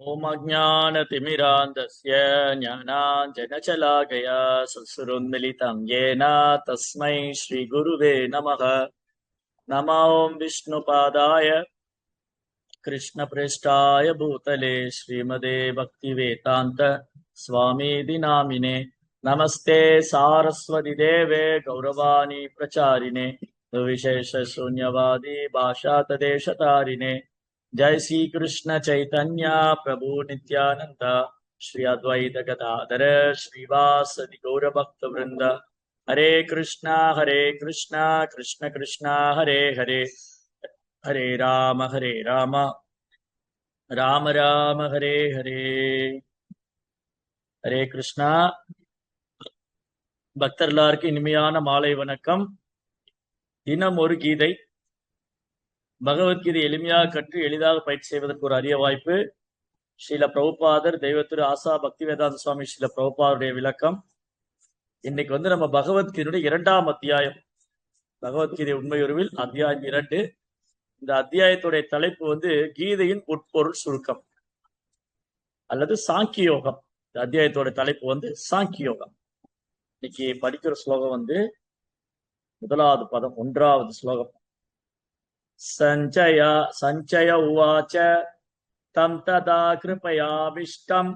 ॐ अज्ञानतिमिरान्धस्य ज्ञानाञ्जनशलाकया चक्षुरुन्मिलितं येन तस्मै श्रीगुरुवे नमः। नमो ॐ विष्णुपादाय कृष्णप्रेष्ठाय भूतले श्रीमते भक्तिवेदान्त स्वामीति नामिने। नमस्ते सारस्वति देवे गौरवाणी प्रचारिणे विशेषशून्यवादी भाषातदेशतारिणे। जय श्री कृष्ण चैतन्य प्रभु नित्यानंद श्री अद्वैत गदाधर श्रीवासदि गौर भक्त वृंद। हरे कृष्णा कृष्ण कृष्णा हरे हरे, हरे राम राम राम हरे हरे। ஹரே கிருஷ்ணா. பக்தர்களுக்கு இனிமையான மாலை வணக்கம். தினம் ஒரு கீதை. பகவத்கீதை எளிமையாக கற்று எளிதாக பயிற்சி செய்வதற்கு ஒரு அரிய வாய்ப்பு. ஸ்ரீல பிரபுபாதர் தெய்வத்திரு ஆசா பக்தி வேதாந்த சுவாமி ஸ்ரீல பிரபுபாதருடைய விளக்கம். இன்னைக்கு நம்ம பகவத்கீதையுடைய 2ஆம் அத்தியாயம், பகவத்கீதை உண்மையுருவில் அத்தியாயம் 2. இந்த அத்தியாயத்துடைய தலைப்பு கீதையின் உட்பொருள் சுருக்கம் அல்லது சாங்கியோகம். இந்த அத்தியாயத்தோட தலைப்பு சாங்கியோகம். இன்னைக்கு படிக்கிற ஸ்லோகம் முதலாவது பதம், 1வது ஸ்லோகம். சஞ்சய உவாச்ச தம் ததா கிருபயாபிஷ்டம்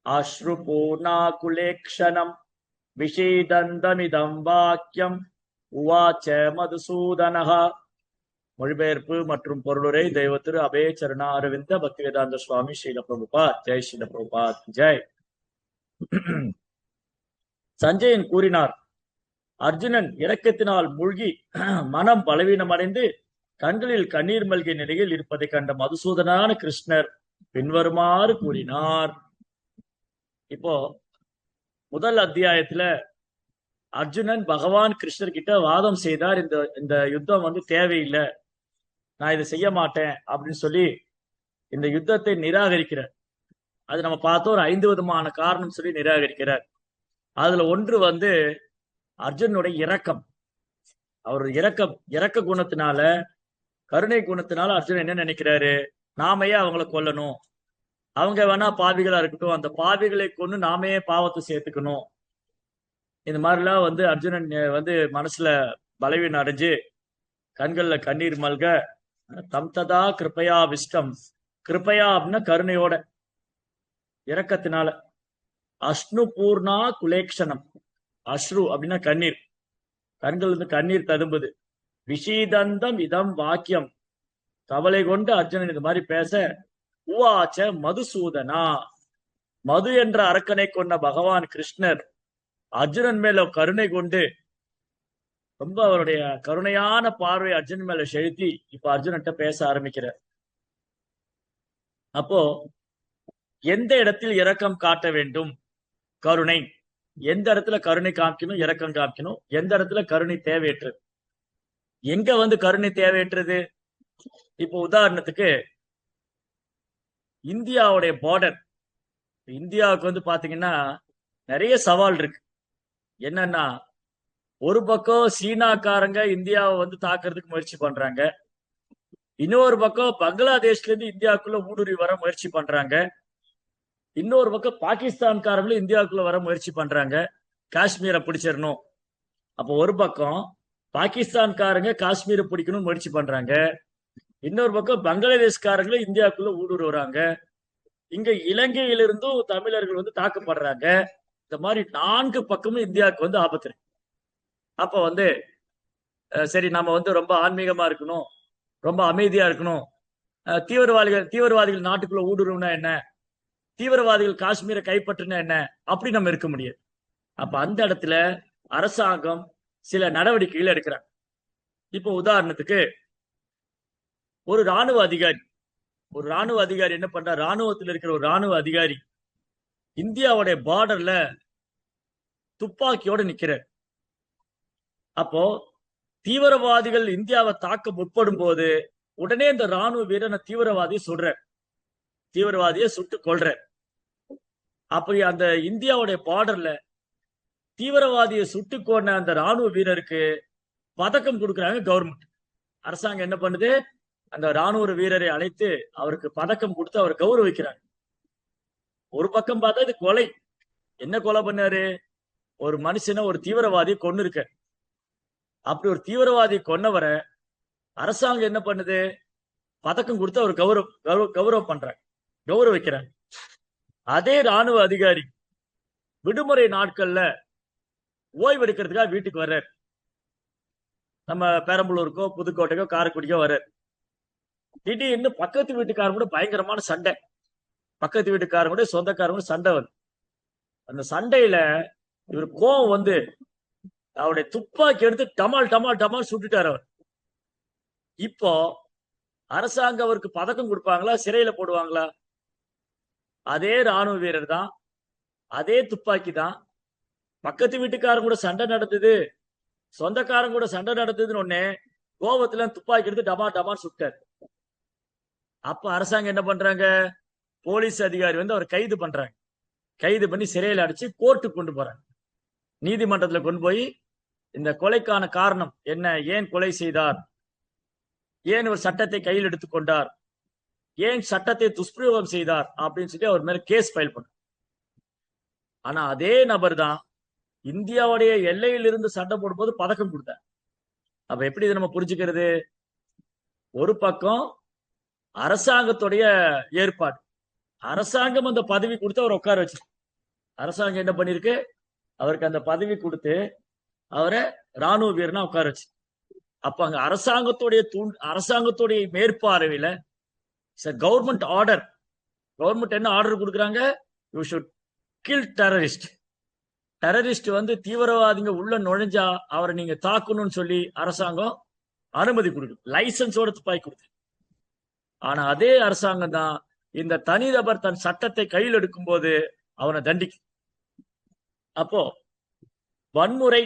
அஸ்ருபூர்ணாகுலேக்ஷணம் விஷீதந்தமிதம் வாக்கியம் உவாச்ச மதுசூதனஹ. மொழிபெயர்ப்பு மற்றும் பொருளுரை தெய்வ திரு அபய சரணா அரவிந்த பக்திவேதாந்த சுவாமி ஸ்ரீல பிரபுபாத். ஜெய் ஸ்ரீல பிரபுபாத் ஜெய். சஞ்சயன் கூறினார், அர்ஜுனன் இரக்கத்தினால் மூழ்கி மனம் பலவீனமடைந்து கண்களில் கண்ணீர் மல்கிய நிலையில் இருப்பதை கண்ட மதுசூதனான கிருஷ்ணர் பின்வருமாறு கூறினார். இப்போ முதல் அத்தியாயத்துல அர்ஜுனன் பகவான் கிருஷ்ணர் கிட்ட வாதம் செய்தார். இந்த யுத்தம் தேவையில்லை, நான் இதை செய்ய மாட்டேன் அப்படின்னு சொல்லி இந்த யுத்தத்தை நிராகரிக்கிறார். அது நம்ம பார்த்தோம், ஒரு 5 விதமான காரணம் சொல்லி நிராகரிக்கிறார். அதுல ஒன்று அர்ஜுனுடைய இரக்கம். அவர் இரக்க குணத்தினால, கருணை குணத்தினால அர்ஜுனன் என்ன நினைக்கிறாரு, நாமையே அவங்களை கொல்லணும், அவங்க வேணா பாவிகளா இருக்கட்டும், அந்த பாவிகளை கொண்டு நாமே பாவத்தை சேர்த்துக்கணும். இந்த மாதிரிலாம் அர்ஜுனன் மனசுல பலவீனம் அடைஞ்சு கண்கள்ல கண்ணீர் மல்க தம் ததா கிருபயா விஷ்டம். கிருபயா அப்படின்னா கருணையோட, இரக்கத்தினால. அஷ்ணு பூர்ணா குலேக்ஷணம். அஸ்ரு அப்படின்னா கண்ணீர், கண்கள் கண்ணீர் ததும்புது. விஷீதந்தம் இதம் வாக்கியம். கவலை கொண்டு அர்ஜுனன் இந்த மாதிரி பேச, உவாச்ச மதுசூதனா. மது என்ற அரக்கனை கொண்ட பகவான் கிருஷ்ணர் அர்ஜுனன் மேல கருணை கொண்டு ரொம்ப அவருடைய கருணையான பார்வை அர்ஜுனன் மேல செலுத்தி இப்ப அர்ஜுனன்ட்ட பேச ஆரம்பிக்கிறார். அப்போ எந்த இடத்தில் இரக்கம் காட்ட வேண்டும், கருணை. எந்த இடத்துல கருணை காமிக்கணும், இரக்கம் காமிக்கணும், எந்த இடத்துல கருணை தேவையற்றது, எங்க கருணை தேவையற்றது. இப்போ உதாரணத்துக்கு இந்தியாவுடைய பார்டர். இந்தியாவுக்கு பாத்தீங்கன்னா நிறைய சவால் இருக்கு. என்னன்னா, ஒரு பக்கம் சீனாக்காரங்க இந்தியாவை தாக்குறதுக்கு முயற்சி பண்றாங்க, இன்னொரு பக்கம் பங்களாதேஷ்ல இருந்து இந்தியாவுக்குள்ள ஊடுருவி வர முயற்சி பண்றாங்க, இன்னொரு பக்கம் பாகிஸ்தான்காரங்களும் இந்தியாவுக்குள்ள வர முயற்சி பண்றாங்க, காஷ்மீரை பிடிச்சிடணும். அப்போ ஒரு பக்கம் பாகிஸ்தான்காரங்க காஷ்மீரை பிடிக்கணும்னு முயற்சி பண்றாங்க, இன்னொரு பக்கம் பங்களாதேஷ்காரங்களும் இந்தியாவுக்குள்ள ஊடுருவுறாங்க, இங்க இலங்கையிலிருந்தும் தமிழர்கள் தாக்கப்படுறாங்க. இந்த மாதிரி 4 பக்கமும் இந்தியாவுக்கு ஆபத்து இருக்கு. அப்ப சரி, நம்ம ரொம்ப ஆன்மீகமா இருக்கணும், ரொம்ப அமைதியா இருக்கணும். தீவிரவாதிகள் நாட்டுக்குள்ள ஊடுருவுனா என்ன, தீவிரவாதிகள் காஷ்மீரை கைப்பற்றினா என்ன, அப்படி நம்ம இருக்க முடியாது. அப்ப அந்த இடத்துல அரசாங்கம் சில நடவடிக்கைகள் எடுக்கிறாங்க. இப்போ உதாரணத்துக்கு ஒரு ராணுவ அதிகாரி என்ன பண்ற, ராணுவத்தில் இருக்கிற ஒரு ராணுவ அதிகாரி இந்தியாவுடைய பார்டர்ல துப்பாக்கியோட நிக்கிறார். அப்போ தீவிரவாதிகள் இந்தியாவை தாக்க முற்படும் போது உடனே இந்த ராணுவ வீரனை தீவிரவாதியை சுட்டு கொள்ற. அப்படி அந்த இந்தியாவுடைய பார்டர்ல தீவிரவாதியை சுட்டு கொண்ட அந்த ராணுவ வீரருக்கு பதக்கம் கொடுக்குறாங்க கவர்மெண்ட். அரசாங்கம் என்ன பண்ணுது, அந்த ராணுவ வீரரை அழைத்து அவருக்கு பதக்கம் கொடுத்து அவர் கௌரவிக்கிறாங்க. ஒரு பக்கம் பார்த்தா இது கொலை. என்ன கொலை பண்ணாரு? ஒரு மனுஷனை ஒரு தீவிரவாதி கொன்னு இருக்க. அப்படி ஒரு தீவிரவாதி கொன்னவரை அரசாங்கம் என்ன பண்ணுது? பதக்கம் கொடுத்து அவர் கௌரவம் பண்றாங்க, கௌரவிக்கிறாங்க. அதே ராணுவ அதிகாரி விடுமுறை நாட்கள்ல ஓய்வு எடுக்கிறதுக்காக வீட்டுக்கு வர்றாரு. நம்ம பெரம்பலூருக்கோ புதுக்கோட்டைக்கோ காரைக்குடிக்கோ வர்றாரு. திடீர்னு பக்கத்து வீட்டுக்காரங்க கூட பயங்கரமான சண்டை. பக்கத்து வீட்டுக்காரங்க கூட சொந்தக்காரங்க சண்டை வந்து, அந்த சண்டையில இவர் கோவம் வந்து அவருடைய துப்பாக்கி எடுத்து டமால் டமால் டமால் சுட்டுட்டார் அவர். இப்போ அரசாங்கம் அவருக்கு பதக்கம் கொடுப்பாங்களா, சிறையில போடுவாங்களா? அதே ராணுவ வீரர் தான், அதே துப்பாக்கி தான். பக்கத்து வீட்டுக்காரங்க கூட சண்டை நடந்தது, சொந்தக்காரங்க கூட சண்டை நடந்ததுன்னு ஒண்ணே கோபத்துல துப்பாக்கி எடுத்து டமா டமான்னு சுட்டார். அப்ப அரசாங்கம் என்ன பண்றாங்க? போலீஸ் அதிகாரி வந்து அவர் கைது பண்றாங்க. கைது பண்ணி சிறையில அடைச்சு கோர்ட்டுக்கு கொண்டு போறாங்க. நீதிமன்றத்துல கொண்டு போய் இந்த கொலைக்கான காரணம் என்ன, ஏன் கொலை செய்தார், ஏன் ஒரு சட்டத்தை கையில் எடுத்துக் கொண்டார், ஏன் சட்டத்தை துஷ்பிரயோகம் செய்தார் அப்படின்னு சொல்லி அவர் மேல கேஸ் ஃபைல் பண்ண. ஆனா அதே நபர் தான் இந்தியாவுடைய எல்லையில் இருந்து சண்டை போடும்போது பதக்கம் கொடுத்தார். அப்ப எப்படி இதை நம்ம புரிஞ்சுக்கிறது? ஒரு பக்கம் அரசாங்கத்துடைய ஏற்பாடு, அரசாங்கம் அந்த பதவி கொடுத்து அவர் உட்கார வச்சு, அரசாங்கம் என்ன பண்ணிருக்கு? அவருக்கு அந்த பதவி கொடுத்து அவரை ராணுவ வீரனா உட்கார வச்சு. அப்ப அங்க அரசாங்கத்துடைய மேற்பார்வையில கவர்மெண்ட் ஆர்டர், கவர்மெண்ட் என்ன ஆர்டர் கொடுக்குறாங்க? You should kill terrorist. Terrorist வந்து தீவிரவாதிங்க உள்ள நுழைஞ்சா அவரை நீங்க தாக்கணும்னு சொல்லி அரசாங்கம் அனுமதி கொடுக்குது, லைசன்ஸோட துப்பாக்கி கொடுத்து. ஆனா அதே அரசாங்கம் தான் இந்த தனிநபர் தன் சட்டத்தை கையில் எடுக்கும் போது அவனை தண்டிக்கும். அப்போ வன்முறை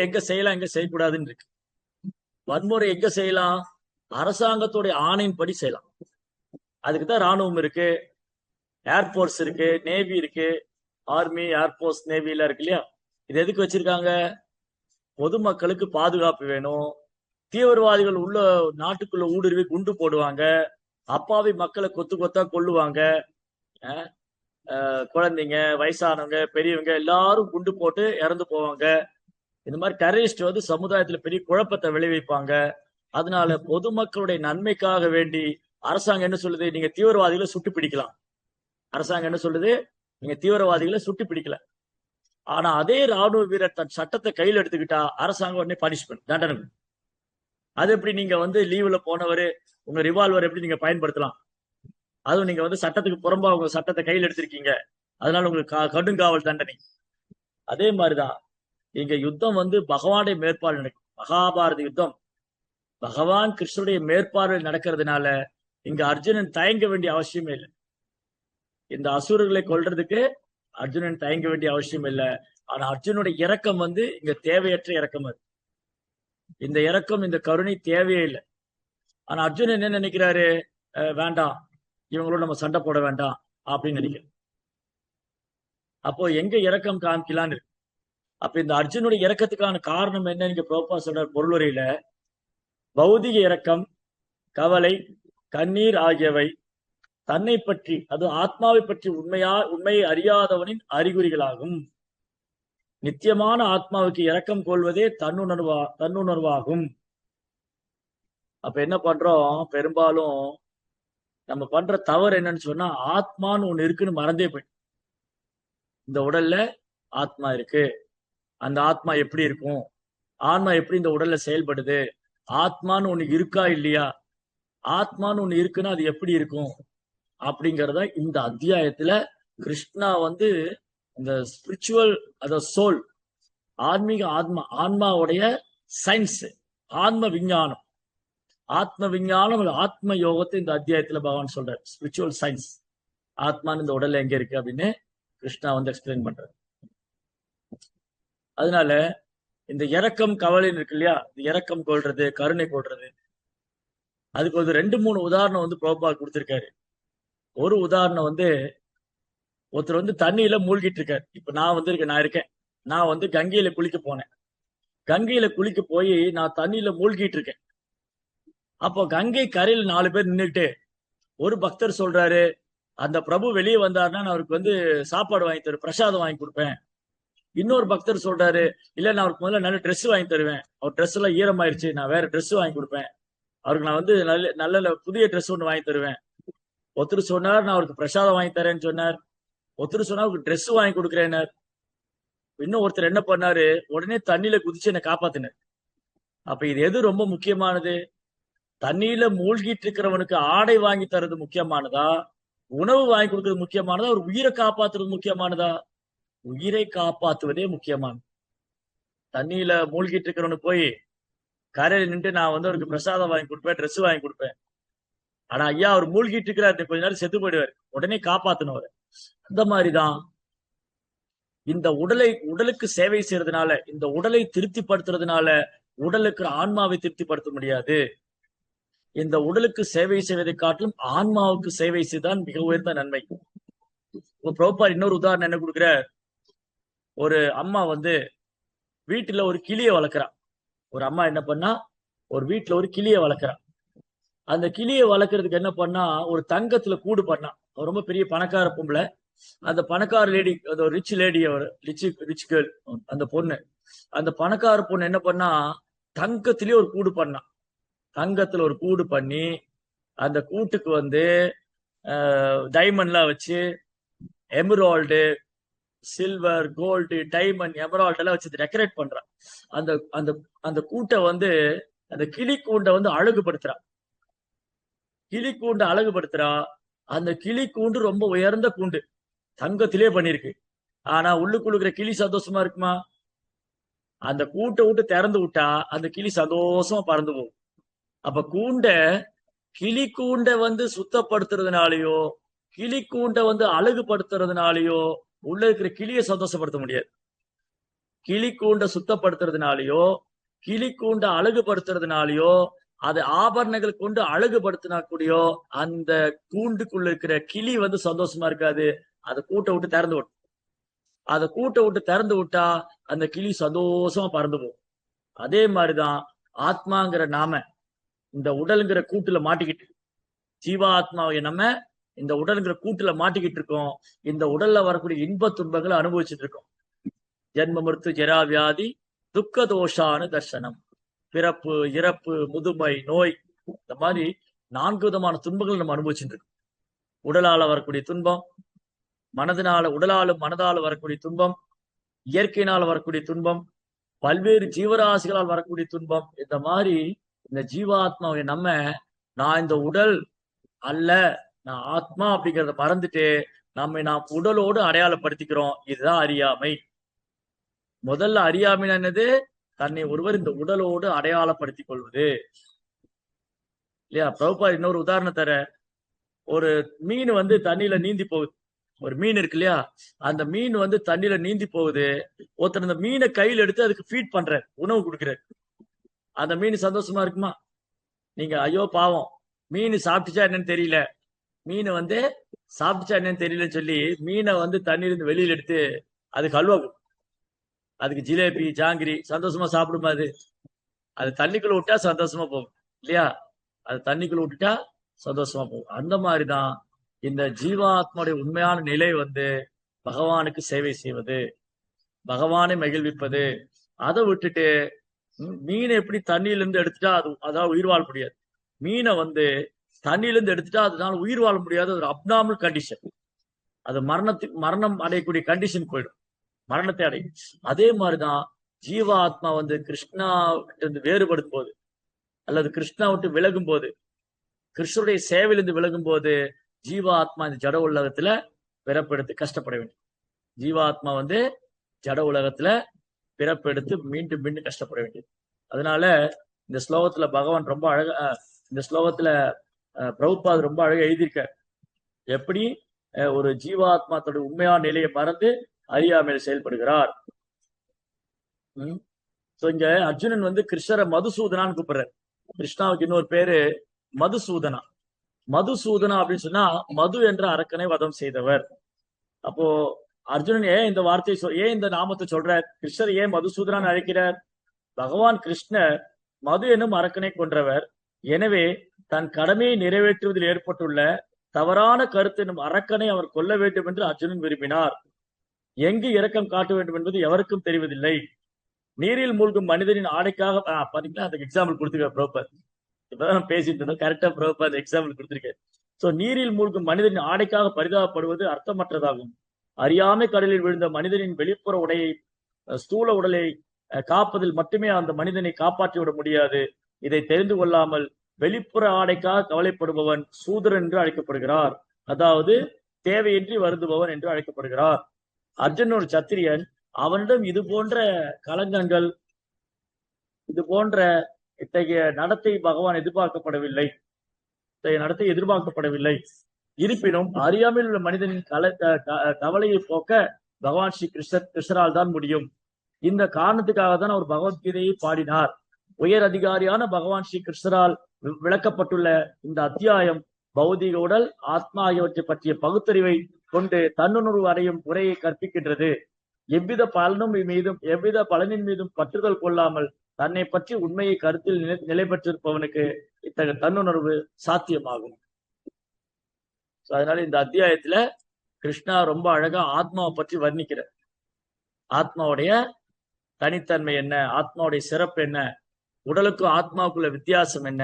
எங்க செய்யலாம், எங்க செய்யக்கூடாதுன்னு இருக்கு. வன்முறை எங்க செய்யலாம்? அரசாங்கத்துடைய ஆணையின்படி செய்யலாம். அதுக்குதான் ராணுவம் இருக்கு, ஏர்போர்ஸ் இருக்கு, நேவி இருக்கு, ஆர்மி, ஏர்போர்ஸ், நேவி எல்லாம் இருக்கு இல்லையா? இது எதுக்கு வச்சிருக்காங்க? பொதுமக்களுக்கு பாதுகாப்பு வேணும். தீவிரவாதிகள் உள்ள நாட்டுக்குள்ள ஊடுருவி குண்டு போடுவாங்க, அப்பாவி மக்களை கொத்து கொத்தா கொல்லுவாங்க. குழந்தைங்க, வயசானவங்க, பெரியவங்க எல்லாரும் குண்டு போட்டு இறந்து போவாங்க. இந்த மாதிரி டெரரிஸ்ட் வந்து சமுதாயத்துல பெரிய குழப்பத்தை விளைவிப்பாங்க. அதனால பொதுமக்களுடைய நன்மைக்காக வேண்டி அரசாங்கம் என்ன சொல்லுது? நீங்க தீவிரவாதிகளை சுட்டு பிடிக்கலாம். அரசாங்கம் என்ன சொல்லுது? நீங்க தீவிரவாதிகளை சுட்டு பிடிக்கல. ஆனா அதே ராணுவ வீரர் தன் சட்டத்தை கையில் எடுத்துக்கிட்டா அரசாங்கம் உடனே பனிஷ்மெண்ட், தண்டனை. அது எப்படி? நீங்க வந்து லீவ்ல போனவரு உங்க ரிவால்வர் எப்படி நீங்க பயன்படுத்தலாம்? அதுவும் நீங்க வந்து சட்டத்துக்கு புறம்பா உங்க சட்டத்தை கையில் எடுத்திருக்கீங்க, அதனால உங்களுக்கு கடுங்காவல் தண்டனை. அதே மாதிரிதான் இங்க யுத்தம் வந்து பகவானுடைய மேற்பார்வை நடக்கும். மகாபாரத யுத்தம் பகவான் கிருஷ்ணனுடைய மேற்பார்வையில் நடக்கிறதுனால இங்க அர்ஜுனன் தயங்க வேண்டிய அவசியமே இல்லை. இந்த அசுரர்களை கொல்றதுக்கு அர்ஜுனன் தயங்க வேண்டிய அவசியம் இல்லை. ஆனா அர்ஜுனுடைய இரக்கம் வந்து இங்க தேவையற்ற இரக்கம். அது இந்த இரக்கம், இந்த கருணை தேவையே இல்லை. ஆனா அர்ஜுனன் என்ன நினைக்கிறாரு? வேண்டாம், இவங்களோட நம்ம சண்டை போட வேண்டாம் அப்படின்னு நினைக்கிறேன். அப்போ எங்க இரக்கம் காமிக்கலான்னு இருக்கு. அப்ப இந்த அர்ஜுனுடைய இரக்கத்துக்கான காரணம் என்ன? நீங்க புரோபா சொல்ற பொருளுரையில பௌதிக இரக்கம், கவலை, கண்ணீர் ஆகியவை தன்னை பற்றி, அது ஆத்மாவை பற்றி உண்மையை அறியாதவனின் அறிகுறிகளாகும். நித்தியமான ஆத்மாவுக்கு இரக்கம் கொள்வதே தன்னுணர்வாகும். அப்ப என்ன பண்றோம்? பெரும்பாலும் நம்ம பண்ற தவறு என்னன்னு சொன்னா, ஆத்மான்னு ஒண்ணு இருக்குன்னு மறந்தே போய், இந்த உடல்ல ஆத்மா இருக்கு, அந்த ஆத்மா எப்படி இருக்கும், ஆன்மா எப்படி இந்த உடல்ல செயல்படுது, ஆத்மான்னு ஒண்ணு இருக்கா இல்லையா, ஆத்மான்னு ஒண்ணு இருக்குன்னா அது எப்படி இருக்கும் அப்படிங்கறத இந்த அத்தியாயத்துல கிருஷ்ணா வந்து இந்த ஸ்பிரிச்சுவல், அத சோல், ஆன்மீக ஆன்மாவுடைய சயின்ஸ், ஆத்ம விஞ்ஞானம், ஆத்ம யோகத்தை இந்த அத்தியாயத்துல பகவான் சொல்றாரு. ஸ்பிரிச்சுவல் சயின்ஸ், ஆத்மான்னு இந்த உடல்ல எங்க இருக்கு அப்படின்னு கிருஷ்ணா வந்து எக்ஸ்பிளைன் பண்றாரு. அதனால இந்த இரக்கம் கவலைன்னு இருக்கு இல்லையா, இந்த இரக்கம் கொள்றது, கருணை கொள்றது, அதுக்கு ஒரு 2-3 உதாரணம் வந்து பிரபுபா கொடுத்திருக்காரு. ஒரு உதாரணம் வந்து, ஒருத்தர் வந்து தண்ணியில மூழ்கிட்டு இருக்காரு. இப்ப நான் இருக்கேன், நான் வந்து கங்கையில குளிக்க போனேன். கங்கையில குளிக்க போய் நான் தண்ணியில மூழ்கிட்டு இருக்கேன். அப்போ கங்கை கரையில் 4 பேர் நின்றுட்டு, ஒரு பக்தர் சொல்றாரு, அந்த பிரபு வெளியே வந்தாருன்னா நான் அவருக்கு வந்து சாப்பாடு வாங்கி தருவேன், பிரசாதம் வாங்கி கொடுப்பேன். இன்னொரு பக்தர் சொல்றாரு, இல்ல நான் அவருக்கு முதல்ல நல்ல ட்ரெஸ் வாங்கி தருவேன், அவர் ட்ரெஸ் எல்லாம் ஈரமாயிருச்சு, நான் வேற ட்ரெஸ் வாங்கி கொடுப்பேன், அவருக்கு நான் வந்து நல்ல நல்ல புதிய ட்ரெஸ் ஒன்று வாங்கி தருவேன். ஒருத்தர் சொன்னார் நான் அவருக்கு பிரசாதம் வாங்கி தரேன்னு சொன்னார், ஒருத்தர் சொன்னா அவருக்கு ட்ரெஸ் வாங்கி கொடுக்குறேன்னார். இன்னும் ஒருத்தர் என்ன பண்ணாரு, உடனே தண்ணியில குதிச்சு என்னை காப்பாத்தினார். அப்ப இது எது ரொம்ப முக்கியமானது? தண்ணியில மூழ்கிட்டு இருக்கிறவனுக்கு ஆடை வாங்கி தர்றது முக்கியமானதா, உணவு வாங்கி கொடுக்கறது முக்கியமானதா, ஒரு உயிரை காப்பாத்துறது முக்கியமானதா? உயிரை காப்பாத்துவதே முக்கியமானது. தண்ணியில மூழ்கிட்டு இருக்கிறவனுக்கு போய் கரையில நின்று நான் வந்து அவருக்கு பிரசாதம் வாங்கி கொடுப்பேன், ட்ரெஸ் வாங்கி கொடுப்பேன். ஆனா ஐயா அவர் மூழ்கிட்டு இருக்கிறாரு, கொஞ்ச நேரம் செத்து போயிடுவார், உடனே காப்பாத்தணும். அந்த மாதிரிதான் இந்த உடலுக்கு சேவை செய்யறதுனால, இந்த உடலை திருப்திப்படுத்துறதுனால உடலுக்கு ஆன்மாவை திருப்திப்படுத்த முடியாது. இந்த உடலுக்கு சேவை செய்வதை காட்டிலும் ஆன்மாவுக்கு சேவை செய்தான் மிக உயர்ந்த நன்மை. பிரபுபாத் இன்னொரு உதாரணம் என்ன கொடுக்குற, ஒரு அம்மா வந்து வீட்டுல ஒரு கிளியை வளர்க்குறா. ஒரு அம்மா என்ன பண்ணா, ஒரு வீட்டுல ஒரு கிளியை வளர்க்குறா. அந்த கிளியை வளர்க்கறதுக்கு என்ன பண்ணா, ஒரு தங்கத்துல கூடு பண்ணா. ரொம்ப பெரிய பணக்கார பொம்பளை. அந்த பணக்கார லேடி, அந்த ரிச் லேடி, அவர் ரிச் கேர்ள், அந்த பொண்ணு, அந்த பணக்கார பொண்ணு என்ன பண்ணா, தங்கத்திலேயே ஒரு கூடு பண்ணா. தங்கத்துல ஒரு கூடு பண்ணி அந்த கூட்டுக்கு வந்து டைமண்ட்லாம் வச்சு, emerald, silver, gold, diamond, emerald எல்லாம் வச்சு டெக்கரேட் பண்றான். அந்த அந்த அந்த கூட்டை வந்து, அந்த கிளி கூண்டை வந்து அழகுபடுத்துறான். கிளி கூண்டை அழகுபடுத்துறா. அந்த கிளி கூண்டு ரொம்ப உயர்ந்த கூண்டு, தங்கத்திலே பண்ணிருக்கு. ஆனா உள்ளுக்குள்ள கிளி சந்தோஷமா இருக்குமா? அந்த கூட்டை விட்டு திறந்து விட்டா அந்த கிளி சந்தோஷமா பறந்து போகும். அப்ப கிளி கூண்டை வந்து சுத்தப்படுத்துறதுனாலயோ, கிளி கூண்டை வந்து அழகுபடுத்துறதுனாலயோ உள்ள இருக்கிற கிளியை சந்தோஷப்படுத்த முடியாது. கிளி கூண்டை சுத்தப்படுத்துறதுனாலயோ, கிளி கூண்டை அழகுபடுத்துறதுனாலயோ, அதை ஆபரணங்கள் கொண்டு அழகுபடுத்தினா கூடியோ அந்த கூண்டுக்குள்ள இருக்கிற கிளி வந்து சந்தோஷமா இருக்காது. அதை கூட்டை விட்டு திறந்து விடும். அதை கூட்டை விட்டு திறந்து விட்டா அந்த கிளி சந்தோஷமா பறந்து போகும். அதே மாதிரிதான் ஆத்மாங்கிற நாம இந்த உடலுங்கிற கூட்டுல மாட்டிக்கிட்டு, ஜீவாத்மாவை நம்ம இந்த உடலுங்கிற கூட்டுல மாட்டிக்கிட்டு இருக்கோம். இந்த உடல்ல வரக்கூடிய இன்ப துன்பங்களை அனுபவிச்சுட்டு இருக்கோம். ஜென்ம மிருத்து ஜரா வியாதி துக்க தோஷானு தர்சனம். பிறப்பு, இறப்பு, முதுமை, நோய், இந்த மாதிரி 4 விதமான துன்பங்கள் நம்ம அனுபவிச்சுட்டு இருக்கோம். உடலால வரக்கூடிய துன்பம், உடலாலும் மனதாலும் வரக்கூடிய துன்பம், இயற்கையினால் வரக்கூடிய துன்பம், பல்வேறு ஜீவராசிகளால் வரக்கூடிய துன்பம். இந்த மாதிரி இந்த ஜீவாத்மாவை நம்ம, நான் இந்த உடல் அல்ல, நான் ஆத்மா அப்படிங்கிறத மறந்துட்டு நாம் உடலோடு அடையாளப்படுத்திக்கிறோம். இதுதான் அறியாமை. முதல்ல அறியாமை என்னது? தன்னை ஒருவர் இந்த உடலோடு அடையாளப்படுத்திக் கொள்வது இல்லையா? பிரபுபாத் இன்னொரு உதாரணம் தர, ஒரு மீன் வந்து தண்ணியில நீந்தி போகுது. ஒரு மீன் இருக்கு இல்லையா, அந்த மீன் வந்து தண்ணியில நீந்தி போகுது. ஒருத்தர் அந்த மீனை கையில் எடுத்து அதுக்கு ஃபீட் பண்ற, உணவு கொடுக்குற. அந்த மீன் சந்தோஷமா இருக்குமா? நீங்க ஐயோ பாவம், மீன் சாப்பிட்டுச்சா என்னன்னு தெரியல, மீன் வந்து சாப்பிட்டுச்சா என்னன்னு தெரியலன்னு சொல்லி மீனை வந்து தண்ணியிலிருந்து வெளியில எடுத்து அதுக்கு அல்வா, அதுக்கு ஜிலேபி, ஜாங்கிரி, சந்தோஷமா சாப்பிடுமா? அது தண்ணிக்குள்ள விட்டா சந்தோஷமா போகும் இல்லையா? அது தண்ணிக்குள்ள விட்டுட்டா சந்தோஷமா போகும். அந்த மாதிரிதான் இந்த ஜீவாத்மாவுடைய உண்மையான நிலை வந்து பகவானுக்கு சேவை செய்வது, பகவானை மகிழ்விப்பது. அதை விட்டுட்டு மீனை எப்படி தண்ணியிலிருந்து எடுத்துட்டா அதாவது உயிர் வாழ முடியாது. மீனை வந்து தண்ணியிலிருந்து எடுத்துட்டா அதனால உயிர் வாழ முடியாது. ஒரு அப்நார்மல் கண்டிஷன், அது மரணம் அடையக்கூடிய கண்டிஷன் போயிடும், மரணத்தை அடையும். அதே மாதிரிதான் ஜீவாத்மா வந்து கிருஷ்ணா விட்டு வேறுபடும் போது, அல்லது கிருஷ்ணா விட்டு விலகும் போது, கிருஷ்ணருடைய சேவையிலிருந்து விலகும் போது ஜீவாத்மா இந்த ஜட உலகத்துல பிறப்பெடுத்து கஷ்டப்பட வேண்டும். ஜீவாத்மா வந்து ஜட உலகத்துல பிறப்பெடுத்து மீண்டும் மீண்டும் கஷ்டப்பட வேண்டியது. அதனால இந்த ஸ்லோகத்துல பகவான் ரொம்ப அழகா, இந்த ஸ்லோகத்துல பிரபுபாத் ரொம்ப அழகா எழுதியிருக்க, எப்படி ஒரு ஜீவாத்மா தன்னுடைய உண்மையான நிலையை மறந்து அறியாமையில் செயல்படுகிறார். இங்க அர்ஜுனன் வந்து கிருஷ்ணரை மதுசூதனான்னு கூப்பிடுறாரு. கிருஷ்ணாவுக்கு இன்னொரு பேரு மதுசூதனா. மதுசூதனா அப்படின்னு சொன்னா மது என்ற அரக்கனை வதம் செய்தவர். அப்போ அர்ஜுனன் ஏன் இந்த வார்த்தையை ஏன் இந்த நாமத்தை சொல்றார்? கிருஷ்ணர் ஏன் மதுசூதனான்னு அழைக்கிறார்? பகவான் கிருஷ்ணர் மது என்னும் அரக்கனை கொன்றவர். எனவே தன் கடமையை நிறைவேற்றுவதில் ஏற்பட்டுள்ள தவறான கருத்து என்னும் அரக்கனை அவர் கொல்ல வேண்டும் என்று அர்ஜுனன் விரும்பினார். எங்கு இரக்கம் காட்ட வேண்டும் என்பது எவருக்கும் தெரிவதில்லை. நீரில் மூழ்கும் மனிதனின் ஆடைக்காக பாத்தீங்களா, அந்த எக்ஸாம்பிள் கொடுத்துருக்க ப்ரோப்பர். இப்பதான் பேசிட்டு இருந்தோம், கரெக்டா ப்ரோப்பர் அந்த எக்ஸாம்பிள் கொடுத்திருக்கேன். சோ நீரில் மூழ்கும் மனிதனின் ஆடைக்காக பரிதாபப்படுவது அர்த்தமற்றதாகும். அறியாமை கடலில் விழுந்த மனிதனின் வெளிப்புற உடையை, ஸ்தூல உடலை காப்பதில் மட்டுமே அந்த மனிதனை காப்பாற்றி விட முடியாது. இதை தெரிந்து கொள்ளாமல் வெளிப்புற ஆடைக்காக கவலைப்படுபவன் சூதரன் என்று அழைக்கப்படுகிறார். அதாவது தேவையின்றி வருந்துபவன் என்று அழைக்கப்படுகிறார். அர்ஜுனன் ஒரு சத்திரியன். அவனிடம் இது போன்ற களங்கங்கள், இது போன்ற இத்தகைய நடத்தை பகவான் எதிர்பார்க்கப்படவில்லை, இத்தகைய நடத்தை எதிர்பார்க்கப்படவில்லை. இருப்பினும் அறியாமல் உள்ள மனிதனின் கவலையை போக்க பகவான் ஸ்ரீ கிருஷ்ணரால் தான் முடியும். இந்த காரணத்துக்காக தான் அவர் பகவத்கீதையை பாடினார். உயர் அதிகாரியான பகவான் ஸ்ரீ கிருஷ்ணரால் விளக்கப்பட்டுள்ள இந்த அத்தியாயம் பௌதிக உடல், ஆத்மா ஆகியவற்றை பற்றிய பகுத்தறிவை கொண்டு தன்னுணர்வு அடையும் முறையை கற்பிக்கின்றது. எவ்வித பலனின் மீதும் பற்றுதல் கொள்ளாமல் தன்னை பற்றி உண்மையை கருத்தில் நிலை பெற்றிருப்பவனுக்கு இத்தகைய தன்னுணர்வு சாத்தியமாகும். அதனால இந்த அத்தியாயத்துல கிருஷ்ணா ரொம்ப அழகா ஆத்மாவை பற்றி வர்ணிக்கிறார். ஆத்மாவுடைய தனித்தன்மை என்ன, ஆத்மாவுடைய சிறப்பு என்ன, உடலுக்கும் ஆத்மாவுக்குள்ள வித்தியாசம் என்ன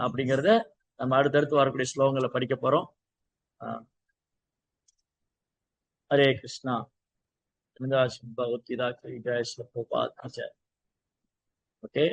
அப்படிங்கிறத நம்ம அடுத்தடுத்து வரக்கூடிய ஸ்லோகங்களை படிக்க போறோம். ஹரே கிருஷ்ணா. பகவத்கீதா ஓகே.